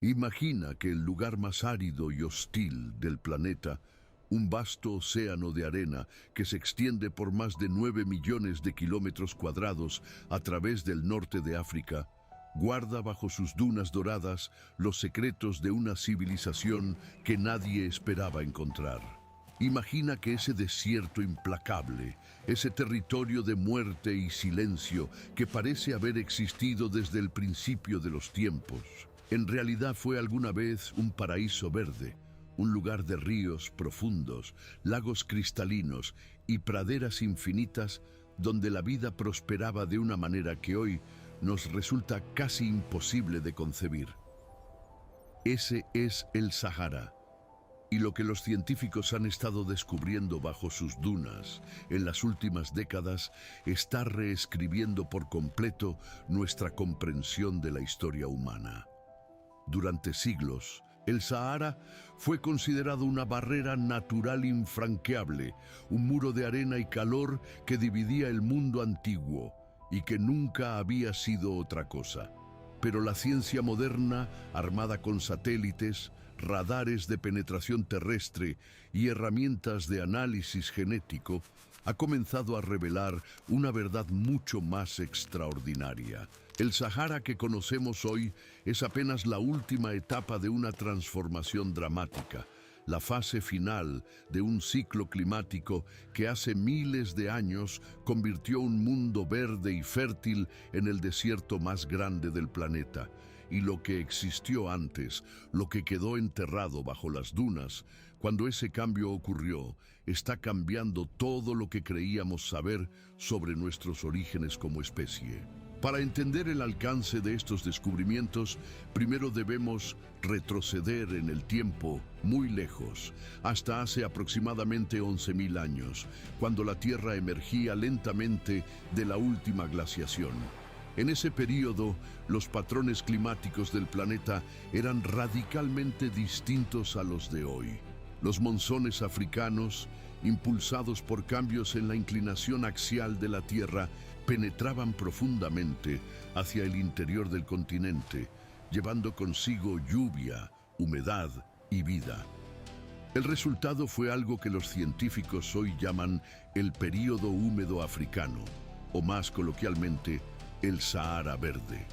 Imagina que el lugar más árido y hostil del planeta, un vasto océano de arena que se extiende por más de 9 millones de kilómetros cuadrados a través del norte de África, guarda bajo sus dunas doradas los secretos de una civilización que nadie esperaba encontrar. Imagina que ese desierto implacable, ese territorio de muerte y silencio que parece haber existido desde el principio de los tiempos, en realidad fue alguna vez un paraíso verde, un lugar de ríos profundos, lagos cristalinos y praderas infinitas donde la vida prosperaba de una manera que hoy nos resulta casi imposible de concebir. Ese es el Sahara. Y lo que los científicos han estado descubriendo bajo sus dunas en las últimas décadas está reescribiendo por completo nuestra comprensión de la historia humana. Durante siglos, el Sahara fue considerado una barrera natural infranqueable, un muro de arena y calor que dividía el mundo antiguo y que nunca había sido otra cosa. Pero la ciencia moderna, armada con satélites, radares de penetración terrestre y herramientas de análisis genético, ha comenzado a revelar una verdad mucho más extraordinaria. El Sahara que conocemos hoy es apenas la última etapa de una transformación dramática, la fase final de un ciclo climático que hace miles de años convirtió un mundo verde y fértil en el desierto más grande del planeta. Y lo que existió antes, lo que quedó enterrado bajo las dunas, cuando ese cambio ocurrió, está cambiando todo lo que creíamos saber sobre nuestros orígenes como especie. Para entender el alcance de estos descubrimientos, primero debemos retroceder en el tiempo muy lejos, hasta hace aproximadamente 11.000 años, cuando la Tierra emergía lentamente de la última glaciación. En ese período, los patrones climáticos del planeta eran radicalmente distintos a los de hoy. Los monzones africanos, impulsados por cambios en la inclinación axial de la Tierra, penetraban profundamente hacia el interior del continente, llevando consigo lluvia, humedad y vida. El resultado fue algo que los científicos hoy llaman el período húmedo africano, o más coloquialmente, el Sahara Verde.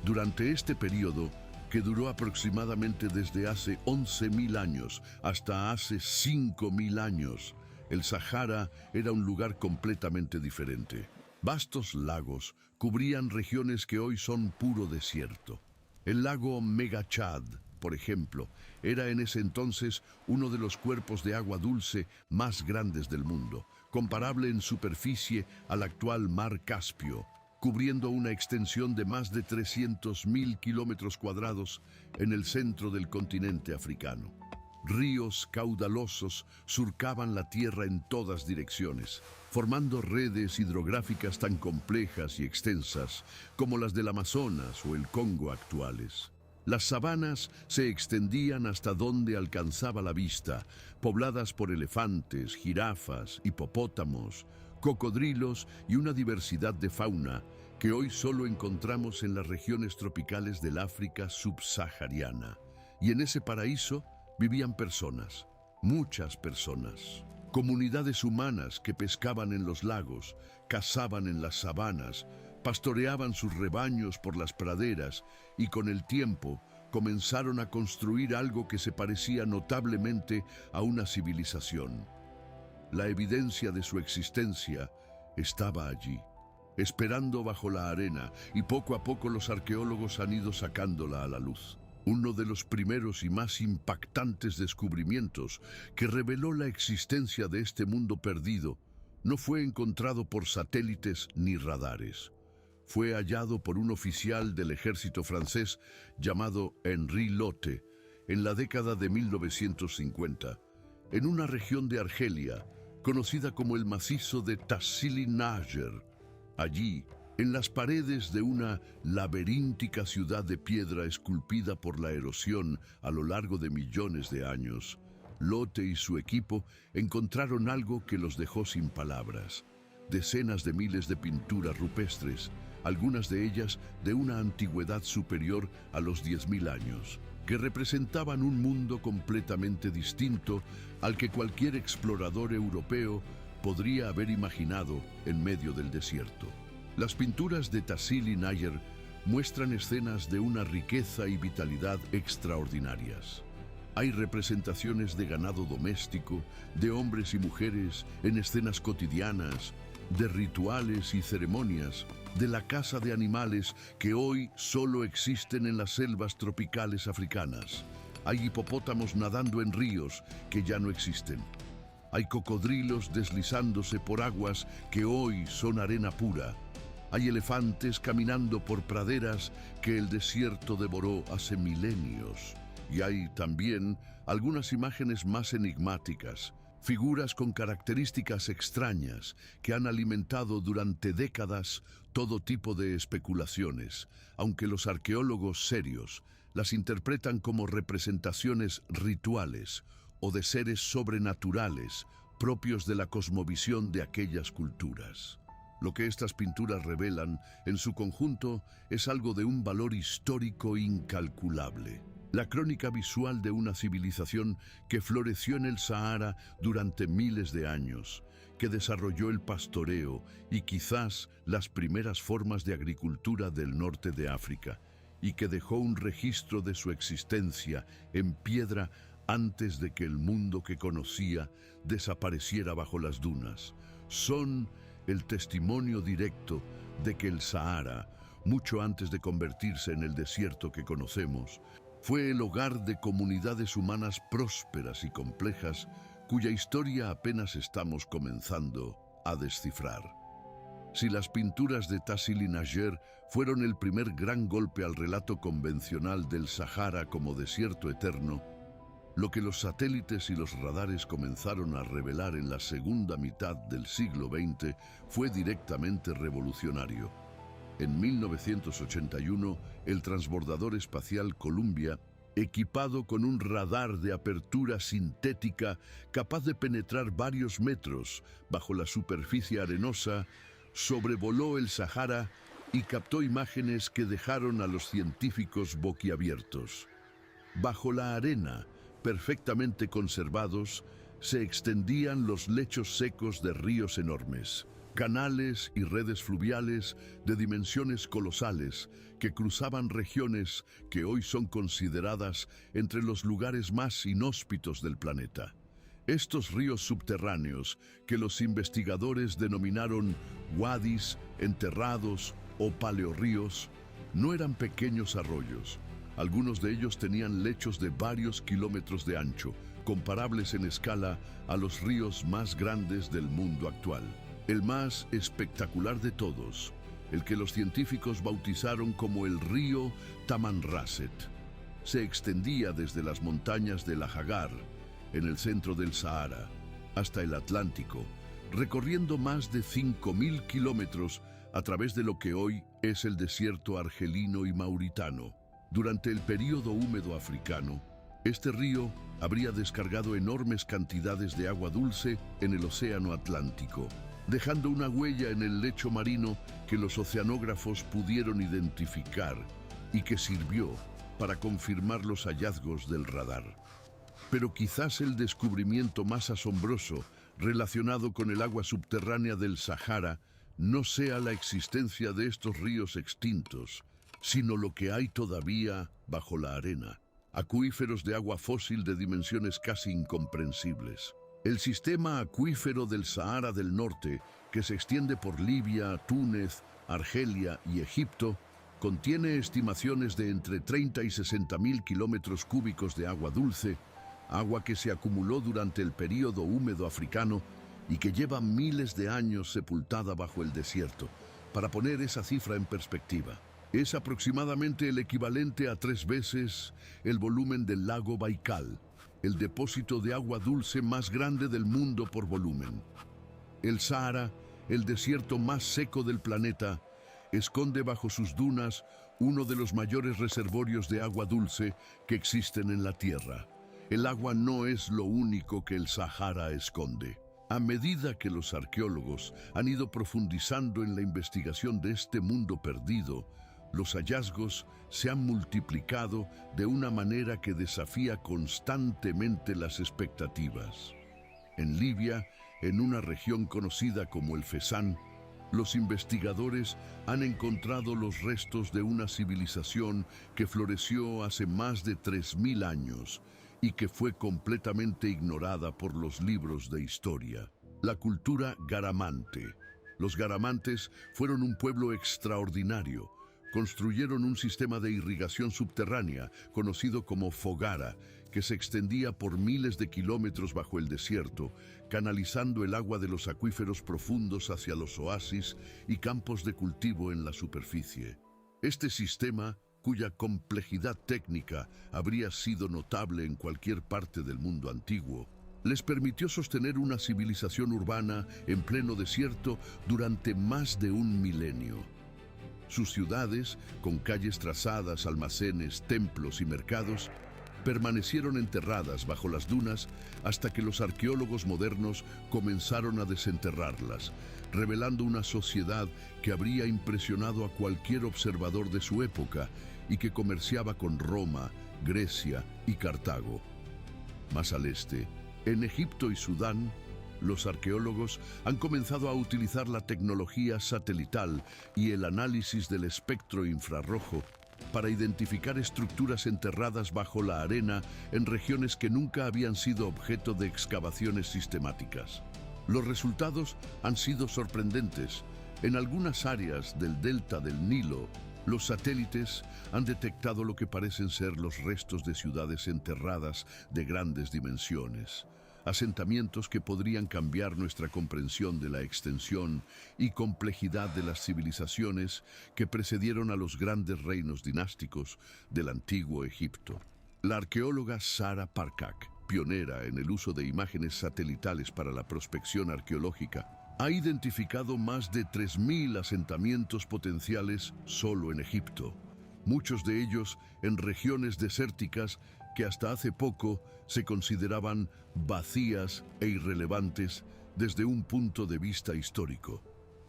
Durante este período, que duró aproximadamente desde hace 11.000 años hasta hace 5.000 años, el Sahara era un lugar completamente diferente. Vastos lagos cubrían regiones que hoy son puro desierto. El lago Megachad, por ejemplo, era en ese entonces uno de los cuerpos de agua dulce más grandes del mundo, comparable en superficie al actual mar Caspio, cubriendo una extensión de más de 300.000 kilómetros cuadrados en el centro del continente africano. Ríos caudalosos surcaban la tierra en todas direcciones, formando redes hidrográficas tan complejas y extensas como las del Amazonas o el Congo actuales. Las sabanas se extendían hasta donde alcanzaba la vista, pobladas por elefantes, jirafas, hipopótamos, cocodrilos y una diversidad de fauna que hoy solo encontramos en las regiones tropicales del África subsahariana. Y en ese paraíso vivían personas, muchas personas. Comunidades humanas que pescaban en los lagos, cazaban en las sabanas, pastoreaban sus rebaños por las praderas y con el tiempo comenzaron a construir algo que se parecía notablemente a una civilización. La evidencia de su existencia estaba allí, esperando bajo la arena, y poco a poco los arqueólogos han ido sacándola a la luz. Uno de los primeros y más impactantes descubrimientos que reveló la existencia de este mundo perdido no fue encontrado por satélites ni radares. Fue hallado por un oficial del ejército francés llamado Henri Lotte en la década de 1950, en una región de Argelia conocida como el macizo de Tassili N'Ajjer. Allí, en las paredes de una laberíntica ciudad de piedra esculpida por la erosión a lo largo de millones de años, Lotte y su equipo encontraron algo que los dejó sin palabras. Decenas de miles de pinturas rupestres, algunas de ellas de una antigüedad superior a los 10.000 años, que representaban un mundo completamente distinto al que cualquier explorador europeo podría haber imaginado en medio del desierto. Las pinturas de Tassili N'Ajjer muestran escenas de una riqueza y vitalidad extraordinarias. Hay representaciones de ganado doméstico, de hombres y mujeres en escenas cotidianas, de rituales y ceremonias, de la caza de animales que hoy solo existen en las selvas tropicales africanas. Hay hipopótamos nadando en ríos que ya no existen. Hay cocodrilos deslizándose por aguas que hoy son arena pura. Hay elefantes caminando por praderas que el desierto devoró hace milenios. Y hay también algunas imágenes más enigmáticas, figuras con características extrañas que han alimentado durante décadas todo tipo de especulaciones, aunque los arqueólogos serios las interpretan como representaciones rituales o de seres sobrenaturales propios de la cosmovisión de aquellas culturas. Lo que estas pinturas revelan en su conjunto es algo de un valor histórico incalculable. La crónica visual de una civilización que floreció en el Sahara durante miles de años, que desarrolló el pastoreo y quizás las primeras formas de agricultura del norte de África, y que dejó un registro de su existencia en piedra antes de que el mundo que conocía desapareciera bajo las dunas. Son el testimonio directo de que el Sahara, mucho antes de convertirse en el desierto que conocemos, fue el hogar de comunidades humanas prósperas y complejas cuya historia apenas estamos comenzando a descifrar. Si las pinturas de Tassili N'Ajjer fueron el primer gran golpe al relato convencional del Sahara como desierto eterno, lo que los satélites y los radares comenzaron a revelar en la segunda mitad del siglo XX fue directamente revolucionario. En 1981, el transbordador espacial Columbia, equipado con un radar de apertura sintética capaz de penetrar varios metros bajo la superficie arenosa, sobrevoló el Sahara y captó imágenes que dejaron a los científicos boquiabiertos. Bajo la arena, perfectamente conservados, se extendían los lechos secos de ríos enormes, canales y redes fluviales de dimensiones colosales que cruzaban regiones que hoy son consideradas entre los lugares más inhóspitos del planeta. Estos ríos subterráneos, que los investigadores denominaron wadis, enterrados o paleorríos, no eran pequeños arroyos. Algunos de ellos tenían lechos de varios kilómetros de ancho, comparables en escala a los ríos más grandes del mundo actual. El más espectacular de todos, el que los científicos bautizaron como el río Tamanrasset, se extendía desde las montañas de la Hagar, en el centro del Sahara, hasta el Atlántico, recorriendo más de 5.000 kilómetros a través de lo que hoy es el desierto argelino y mauritano. Durante el período húmedo africano, este río habría descargado enormes cantidades de agua dulce en el océano Atlántico, dejando una huella en el lecho marino que los oceanógrafos pudieron identificar y que sirvió para confirmar los hallazgos del radar. Pero quizás el descubrimiento más asombroso relacionado con el agua subterránea del Sahara no sea la existencia de estos ríos extintos, sino lo que hay todavía bajo la arena, acuíferos de agua fósil de dimensiones casi incomprensibles. El sistema acuífero del Sahara del Norte, que se extiende por Libia, Túnez, Argelia y Egipto, contiene estimaciones de entre 30 y 60.000 kilómetros cúbicos de agua dulce, agua que se acumuló durante el período húmedo africano y que lleva miles de años sepultada bajo el desierto. Para poner esa cifra en perspectiva, es aproximadamente el equivalente a 3 veces el volumen del lago Baikal, el depósito de agua dulce más grande del mundo por volumen. El Sahara, el desierto más seco del planeta, esconde bajo sus dunas uno de los mayores reservorios de agua dulce que existen en la Tierra. El agua no es lo único que el Sahara esconde. A medida que los arqueólogos han ido profundizando en la investigación de este mundo perdido, los hallazgos se han multiplicado de una manera que desafía constantemente las expectativas. En Libia, en una región conocida como el Fezzan, los investigadores han encontrado los restos de una civilización que floreció hace más de 3000 años y que fue completamente ignorada por los libros de historia. La cultura garamante. Los garamantes fueron un pueblo extraordinario. Construyeron un sistema de irrigación subterránea, conocido como fogara, que se extendía por miles de kilómetros bajo el desierto, canalizando el agua de los acuíferos profundos hacia los oasis y campos de cultivo en la superficie. Este sistema, cuya complejidad técnica habría sido notable en cualquier parte del mundo antiguo, les permitió sostener una civilización urbana en pleno desierto durante más de un milenio. Sus ciudades, con calles trazadas, almacenes, templos y mercados, permanecieron enterradas bajo las dunas hasta que los arqueólogos modernos comenzaron a desenterrarlas, revelando una sociedad que habría impresionado a cualquier observador de su época y que comerciaba con Roma, Grecia y Cartago. Más al este, en Egipto y Sudán, los arqueólogos han comenzado a utilizar la tecnología satelital y el análisis del espectro infrarrojo para identificar estructuras enterradas bajo la arena en regiones que nunca habían sido objeto de excavaciones sistemáticas. Los resultados han sido sorprendentes. En algunas áreas del delta del Nilo, los satélites han detectado lo que parecen ser los restos de ciudades enterradas de grandes dimensiones. Asentamientos que podrían cambiar nuestra comprensión de la extensión y complejidad de las civilizaciones que precedieron a los grandes reinos dinásticos del antiguo Egipto. La arqueóloga Sarah Parcak, pionera en el uso de imágenes satelitales para la prospección arqueológica, ha identificado más de 3000 asentamientos potenciales solo en Egipto, muchos de ellos en regiones desérticas que hasta hace poco se consideraban vacías e irrelevantes desde un punto de vista histórico.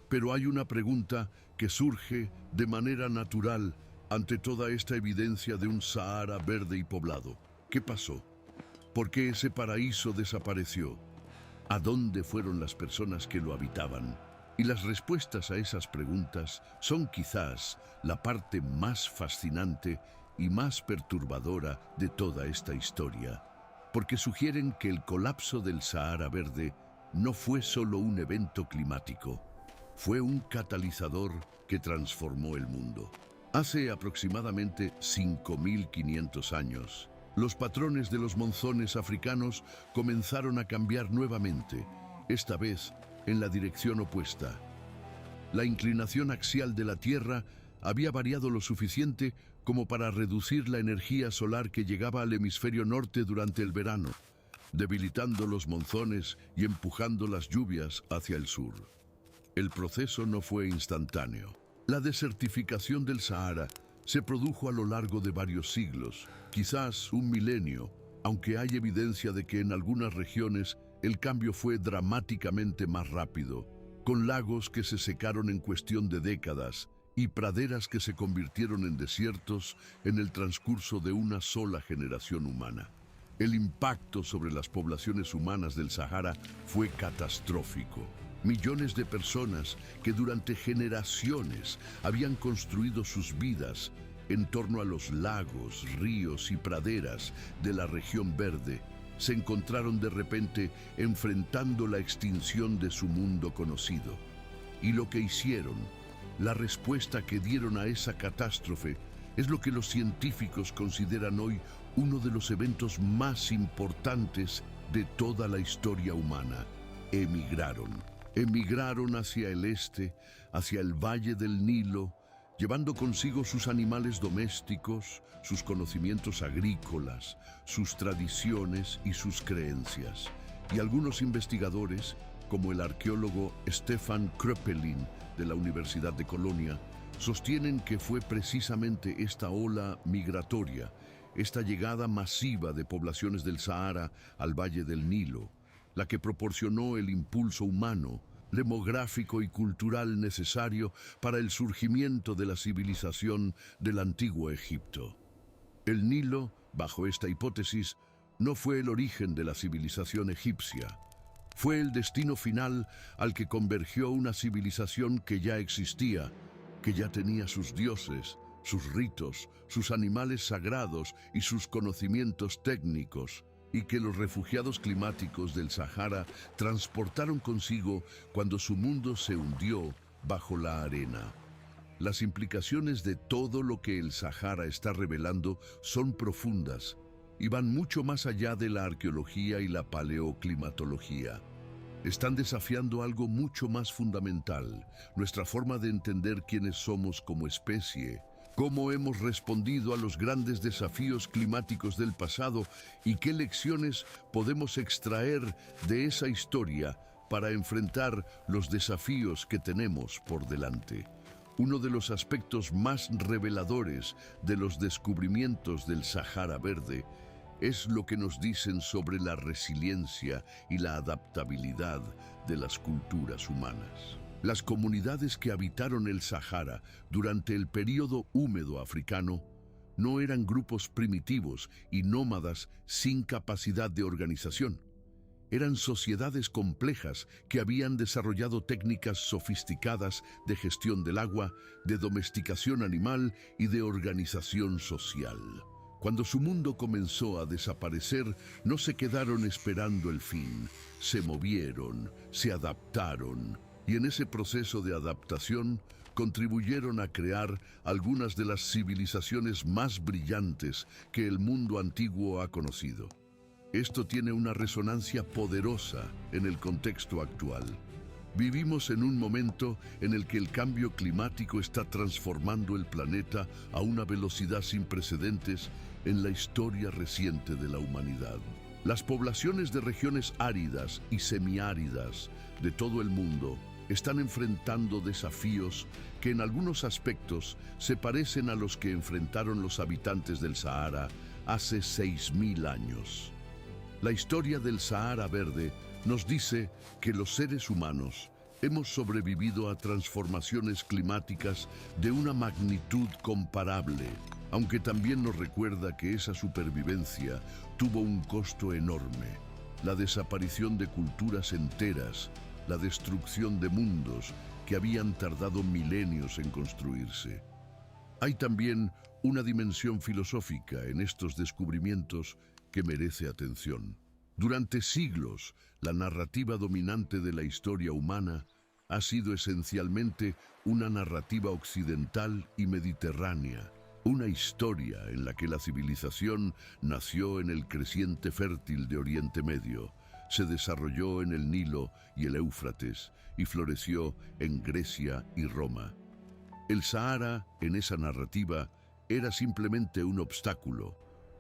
Pero hay una pregunta que surge de manera natural ante toda esta evidencia de un Sahara verde y poblado. ¿Qué pasó? ¿Por qué ese paraíso desapareció? ¿A dónde fueron las personas que lo habitaban? Y las respuestas a esas preguntas son quizás la parte más fascinante y más perturbadora de toda esta historia, porque sugieren que el colapso del Sahara Verde no fue solo un evento climático, fue un catalizador que transformó el mundo. Hace aproximadamente 5500 años, los patrones de los monzones africanos comenzaron a cambiar nuevamente, esta vez en la dirección opuesta. La inclinación axial de la Tierra había variado lo suficiente como para reducir la energía solar que llegaba al hemisferio norte durante el verano, debilitando los monzones y empujando las lluvias hacia el sur. El proceso no fue instantáneo. La desertificación del Sahara se produjo a lo largo de varios siglos, quizás un milenio, aunque hay evidencia de que en algunas regiones el cambio fue dramáticamente más rápido, con lagos que se secaron en cuestión de décadas y praderas que se convirtieron en desiertos en el transcurso de una sola generación humana. El impacto sobre las poblaciones humanas del Sahara fue catastrófico. Millones de personas que durante generaciones habían construido sus vidas en torno a los lagos, ríos y praderas de la región verde se encontraron de repente enfrentando la extinción de su mundo conocido. Y lo que hicieron, la respuesta que dieron a esa catástrofe, es lo que los científicos consideran hoy uno de los eventos más importantes de toda la historia humana. Emigraron. Emigraron hacia el este, hacia el valle del Nilo, llevando consigo sus animales domésticos, sus conocimientos agrícolas, sus tradiciones y sus creencias. Y algunos investigadores, como el arqueólogo Stefan Kröpelin de la Universidad de Colonia, sostienen que fue precisamente esta ola migratoria, esta llegada masiva de poblaciones del Sahara al valle del Nilo, la que proporcionó el impulso humano, demográfico y cultural necesario para el surgimiento de la civilización del antiguo Egipto. El Nilo, bajo esta hipótesis, no fue el origen de la civilización egipcia. Fue el destino final al que convergió una civilización que ya existía, que ya tenía sus dioses, sus ritos, sus animales sagrados y sus conocimientos técnicos, y que los refugiados climáticos del Sahara transportaron consigo cuando su mundo se hundió bajo la arena. Las implicaciones de todo lo que el Sahara está revelando son profundas y van mucho más allá de la arqueología y la paleoclimatología. Están desafiando algo mucho más fundamental, nuestra forma de entender quiénes somos como especie, cómo hemos respondido a los grandes desafíos climáticos del pasado y qué lecciones podemos extraer de esa historia para enfrentar los desafíos que tenemos por delante. Uno de los aspectos más reveladores de los descubrimientos del Sahara Verde es lo que nos dicen sobre la resiliencia y la adaptabilidad de las culturas humanas. Las comunidades que habitaron el Sahara durante el período húmedo africano no eran grupos primitivos y nómadas sin capacidad de organización. Eran sociedades complejas que habían desarrollado técnicas sofisticadas de gestión del agua, de domesticación animal y de organización social. Cuando su mundo comenzó a desaparecer, no se quedaron esperando el fin. Se movieron, se adaptaron, y en ese proceso de adaptación contribuyeron a crear algunas de las civilizaciones más brillantes que el mundo antiguo ha conocido. Esto tiene una resonancia poderosa en el contexto actual. Vivimos en un momento en el que el cambio climático está transformando el planeta a una velocidad sin precedentes en la historia reciente de la humanidad. Las poblaciones de regiones áridas y semiáridas de todo el mundo están enfrentando desafíos que en algunos aspectos se parecen a los que enfrentaron los habitantes del Sahara hace 6.000 años. La historia del Sahara Verde nos dice que los seres humanos hemos sobrevivido a transformaciones climáticas de una magnitud comparable, aunque también nos recuerda que esa supervivencia tuvo un costo enorme: la desaparición de culturas enteras, la destrucción de mundos que habían tardado milenios en construirse. Hay también una dimensión filosófica en estos descubrimientos que merece atención. Durante siglos, la narrativa dominante de la historia humana ha sido esencialmente una narrativa occidental y mediterránea, una historia en la que la civilización nació en el creciente fértil de Oriente Medio, se desarrolló en el Nilo y el Éufrates y floreció en Grecia y Roma. El Sahara, en esa narrativa, era simplemente un obstáculo,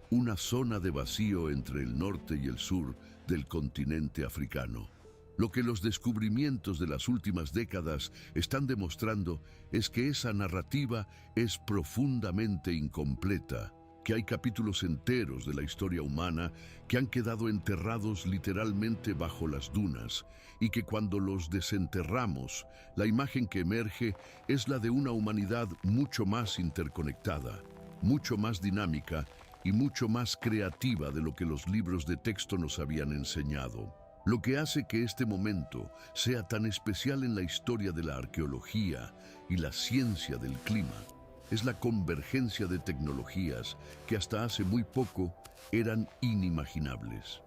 una zona de vacío entre el norte y el sur del continente africano. Lo que los descubrimientos de las últimas décadas están demostrando es que esa narrativa es profundamente incompleta, que hay capítulos enteros de la historia humana que han quedado enterrados literalmente bajo las dunas, y que cuando los desenterramos, la imagen que emerge es la de una humanidad mucho más interconectada, mucho más dinámica y mucho más creativa de lo que los libros de texto nos habían enseñado. Lo que hace que este momento sea tan especial en la historia de la arqueología y la ciencia del clima es la convergencia de tecnologías que hasta hace muy poco eran inimaginables.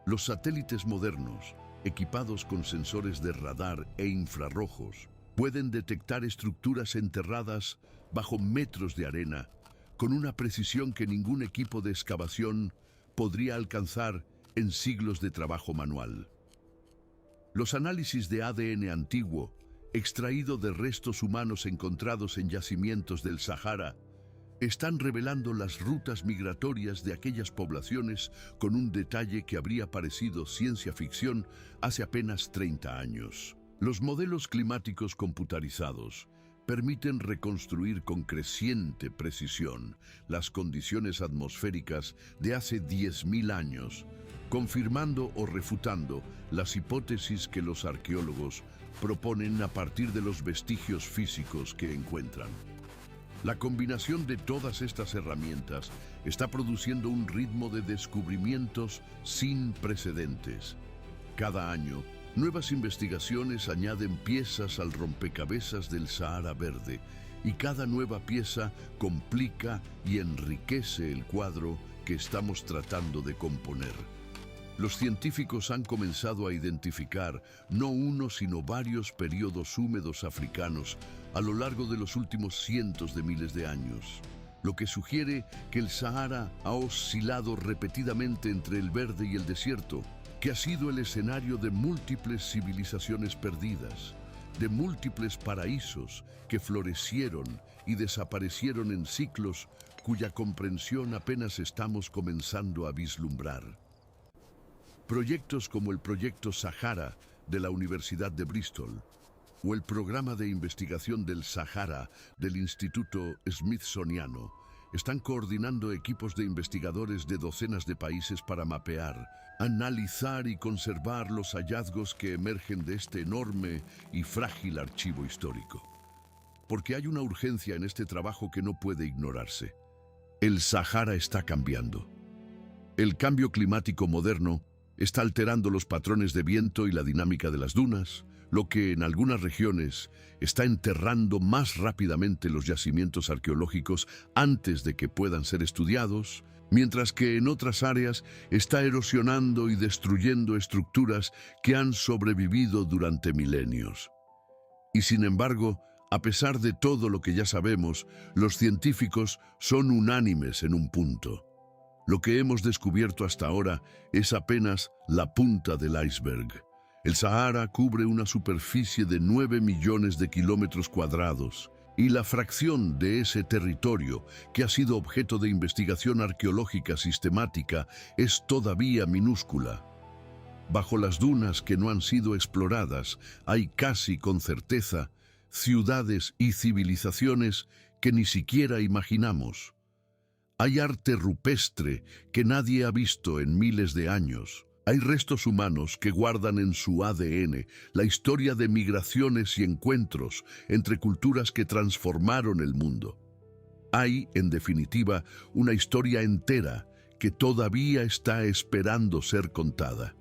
Los satélites modernos, equipados con sensores de radar e infrarrojos, pueden detectar estructuras enterradas bajo metros de arena con una precisión que ningún equipo de excavación podría alcanzar en siglos de trabajo manual. Los análisis de ADN antiguo, extraído de restos humanos encontrados en yacimientos del Sahara, están revelando las rutas migratorias de aquellas poblaciones con un detalle que habría parecido ciencia ficción hace apenas 30 años. Los modelos climáticos computarizados permiten reconstruir con creciente precisión las condiciones atmosféricas de hace 10.000 años, confirmando o refutando las hipótesis que los arqueólogos proponen a partir de los vestigios físicos que encuentran. La combinación de todas estas herramientas está produciendo un ritmo de descubrimientos sin precedentes. Cada año, nuevas investigaciones añaden piezas al rompecabezas del Sahara Verde, y cada nueva pieza complica y enriquece el cuadro que estamos tratando de componer. Los científicos han comenzado a identificar no uno sino varios periodos húmedos africanos a lo largo de los últimos cientos de miles de años, lo que sugiere que el Sahara ha oscilado repetidamente entre el verde y el desierto, que ha sido el escenario de múltiples civilizaciones perdidas, de múltiples paraísos que florecieron y desaparecieron en ciclos cuya comprensión apenas estamos comenzando a vislumbrar. Proyectos como el Proyecto Sahara de la Universidad de Bristol o el Programa de Investigación del Sahara del Instituto Smithsoniano están coordinando equipos de investigadores de docenas de países para mapear, analizar y conservar los hallazgos que emergen de este enorme y frágil archivo histórico. Porque hay una urgencia en este trabajo que no puede ignorarse. El Sahara está cambiando. El cambio climático moderno está alterando los patrones de viento y la dinámica de las dunas, lo que en algunas regiones está enterrando más rápidamente los yacimientos arqueológicos antes de que puedan ser estudiados, mientras que en otras áreas está erosionando y destruyendo estructuras que han sobrevivido durante milenios. Y sin embargo, a pesar de todo lo que ya sabemos, los científicos son unánimes en un punto. Lo que hemos descubierto hasta ahora es apenas la punta del iceberg. El Sahara cubre una superficie de 9 millones de kilómetros cuadrados y la fracción de ese territorio que ha sido objeto de investigación arqueológica sistemática es todavía minúscula. Bajo las dunas que no han sido exploradas hay casi con certeza ciudades y civilizaciones que ni siquiera imaginamos. Hay arte rupestre que nadie ha visto en miles de años. Hay restos humanos que guardan en su ADN la historia de migraciones y encuentros entre culturas que transformaron el mundo. Hay, en definitiva, una historia entera que todavía está esperando ser contada.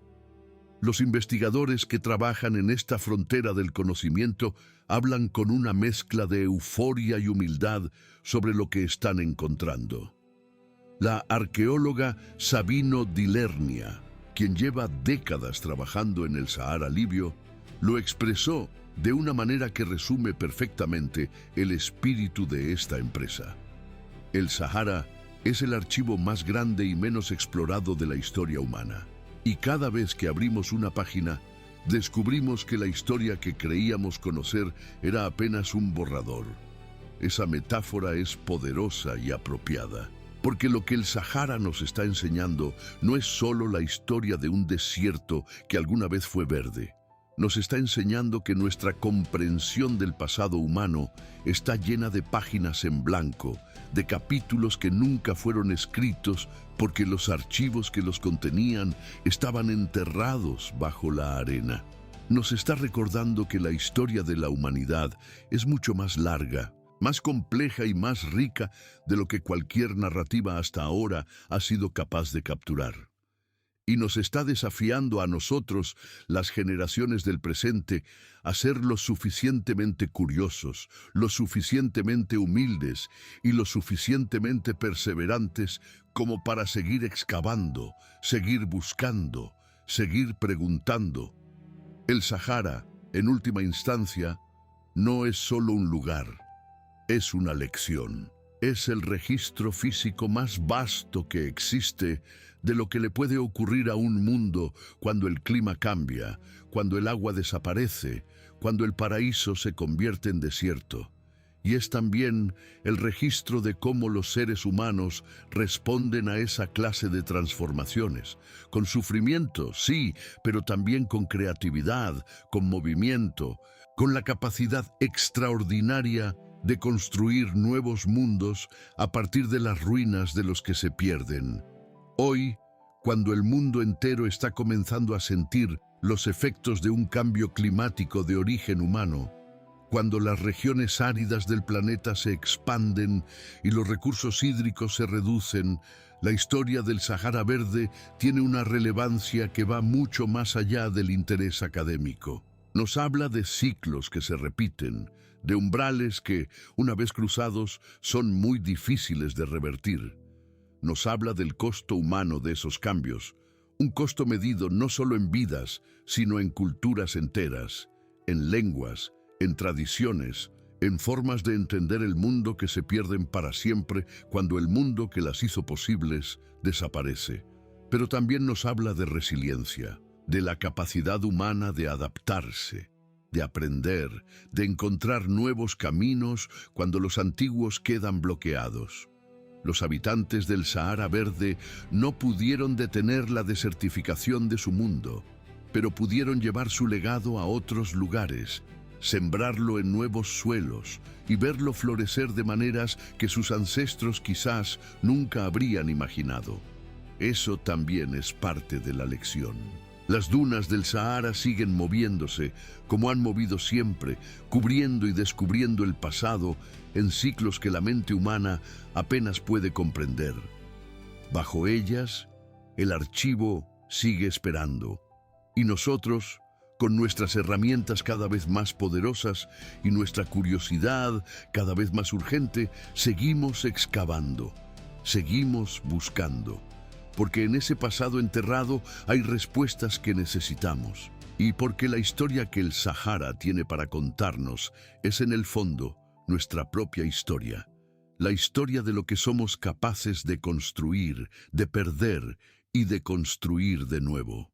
Los investigadores que trabajan en esta frontera del conocimiento hablan con una mezcla de euforia y humildad sobre lo que están encontrando. La arqueóloga Sabino Di Lernia, quien lleva décadas trabajando en el Sahara libio, lo expresó de una manera que resume perfectamente el espíritu de esta empresa. El Sahara es el archivo más grande y menos explorado de la historia humana. Y cada vez que abrimos una página, descubrimos que la historia que creíamos conocer era apenas un borrador. Esa metáfora es poderosa y apropiada. Porque lo que el Sahara nos está enseñando no es solo la historia de un desierto que alguna vez fue verde. Nos está enseñando que nuestra comprensión del pasado humano está llena de páginas en blanco, de capítulos que nunca fueron escritos porque los archivos que los contenían estaban enterrados bajo la arena. Nos está recordando que la historia de la humanidad es mucho más larga, más compleja y más rica de lo que cualquier narrativa hasta ahora ha sido capaz de capturar. Y nos está desafiando a nosotros, las generaciones del presente, a ser lo suficientemente curiosos, lo suficientemente humildes y lo suficientemente perseverantes como para seguir excavando, seguir buscando, seguir preguntando. El Sahara, en última instancia, no es solo un lugar. Es una lección. Es el registro físico más vasto que existe de lo que le puede ocurrir a un mundo cuando el clima cambia, cuando el agua desaparece, cuando el paraíso se convierte en desierto. Y es también el registro de cómo los seres humanos responden a esa clase de transformaciones, con sufrimiento, sí, pero también con creatividad, con movimiento, con la capacidad extraordinaria de construir nuevos mundos a partir de las ruinas de los que se pierden. Hoy, cuando el mundo entero está comenzando a sentir los efectos de un cambio climático de origen humano, cuando las regiones áridas del planeta se expanden y los recursos hídricos se reducen, la historia del Sahara Verde tiene una relevancia que va mucho más allá del interés académico. Nos habla de ciclos que se repiten, de umbrales que, una vez cruzados, son muy difíciles de revertir. Nos habla del costo humano de esos cambios, un costo medido no solo en vidas, sino en culturas enteras, en lenguas, en tradiciones, en formas de entender el mundo que se pierden para siempre cuando el mundo que las hizo posibles desaparece. Pero también nos habla de resiliencia, de la capacidad humana de adaptarse, de aprender, de encontrar nuevos caminos cuando los antiguos quedan bloqueados. Los habitantes del Sahara Verde no pudieron detener la desertificación de su mundo, pero pudieron llevar su legado a otros lugares, sembrarlo en nuevos suelos y verlo florecer de maneras que sus ancestros quizás nunca habrían imaginado. Eso también es parte de la lección. Las dunas del Sahara siguen moviéndose, como han movido siempre, cubriendo y descubriendo el pasado en ciclos que la mente humana apenas puede comprender. Bajo ellas, el archivo sigue esperando, y nosotros, con nuestras herramientas cada vez más poderosas y nuestra curiosidad cada vez más urgente, seguimos excavando, seguimos buscando. Porque en ese pasado enterrado hay respuestas que necesitamos. Y porque la historia que el Sahara tiene para contarnos es en el fondo nuestra propia historia. La historia de lo que somos capaces de construir, de perder y de construir de nuevo.